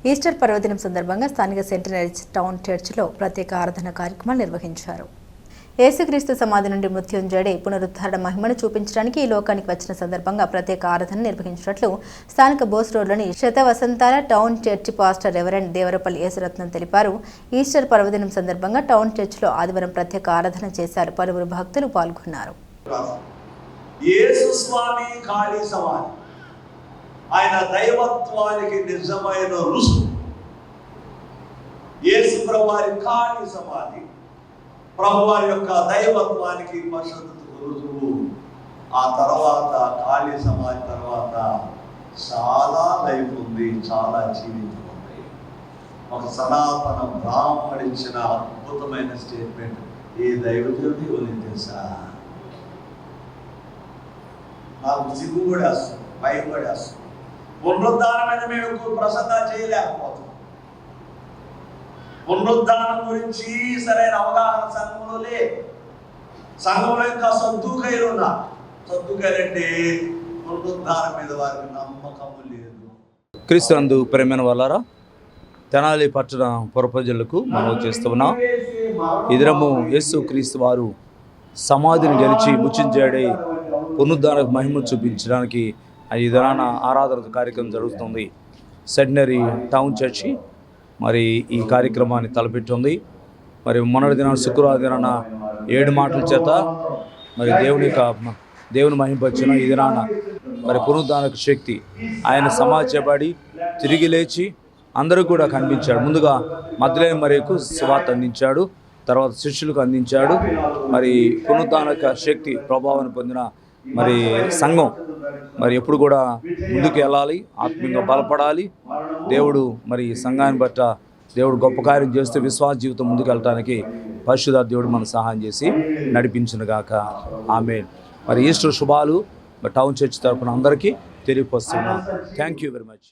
Easter పర్వదినం సందర్భంగా స్థానిక సెంటనరీ టౌన్ చర్చిలో ప్రత్యేక ఆరాధన కార్యక్రమాలు నిర్వహించారు. యేసుక్రీస్తు సమాధి నుండి మృత్యుంజయుడి పునరుద్ధరణ మహిమను చూపించడానికి ఈ లోకానికి వచ్చిన సందర్భంగా ప్రత్యేక ఆరాధన నిర్వహించినట్లు స్థానిక బోస్ రోడ్లోని శతవసంతాల town church pastor reverend Devarapalli Yesuratnam తెలిపారు. ఈస్టర్ పర్వదినం సందర్భంగా టౌన్ చర్చిలో ఆదివారం ప్రత్యేక ఆరాధన చేశారు. పలువురు భక్తులు పాల్గొన్నారు. ఆయన దైవత్వానికి నిజమైన రుజువు. యేసు ప్రభువారి ఖాళీ సమాధి ప్రభువారి యొక్క దైవత్వానికి పరిశుద్ధతకు రుజువు. ఆ తర్వాత ఖాళీ సమాధి తర్వాత చాలా లైఫ్ ఉంది, చాలా జీవితం ఉంది. ఒక సనాతన బ్రాహ్మణుడు ఇచ్చిన అద్భుతమైన స్టేట్మెంట్ ఈ దైవజనుడి ఉంది తెలుసా. నాకు సిగ్గు కూడా వస్తుంది, భయం కూడా వస్తుంది. పునరుద్ధానం మీద మేము ఎక్కువ ప్రసంగా చేయలేకపోతున్నాం. పునరుద్ధానం గురించి సరైన అవగాహన సంఘంలో ఇంకా సద్దుకైలు ఉన్నారు. సద్దుకైలంటే పునరుద్ధానం మీద వారికి నమ్మకము లేదు. క్రీస్తునందు ప్రేమైన వాళ్ళారా, తెనాలి పట్టణ పురప్రజలకు మనం చేస్తున్నాం. ఈ దినము యేసు క్రీస్తు వారు సమాధిని గెలిచి మృత్యుంజయుడై పునరుద్ధాన మహిమ చూపించడానికి ఈ దినాన ఆరాధన కార్యక్రమం జరుగుతుంది. సెంటనరీ టౌన్ చర్చి మరి ఈ కార్యక్రమాన్ని తలపెట్టింది. మరి మొన్నటి దినాన శుక్రవారం దినాన 7 మాటల చేత మరి దేవుని మహిమపరిచిన ఈ దినాన మరి పునరుద్ధానక శక్తి ఆయన సమాధి చేయబడి తిరిగి లేచి అందరూ కూడా కనిపించాడు. ముందుగా మగ్దలేనే మరియకు సువార్త అందించాడు, తర్వాత శిష్యులకు అందించాడు. మరి పునరుద్ధానక శక్తి ప్రభావాన్ని పొందిన మరి సంఘం మరి ఎప్పుడు కూడా ముందుకు వెళ్ళాలి, ఆత్మీయంగా బలపడాలి. దేవుడు మరి సంఘాన్ని బట్ట దేవుడు గొప్ప కార్యం చేస్తూ విశ్వాస జీవితం ముందుకు వెళ్ళటానికి పరిశుద్ధ దేవుడు మనకు సహాయం చేసి నడిపించునుగాక. ఆమేన్. మరి ఈస్టర్ శుభాలు టౌన్ చర్చ్ తరఫున అందరికీ తెలియపరుస్తున్నాం. Thank you very much.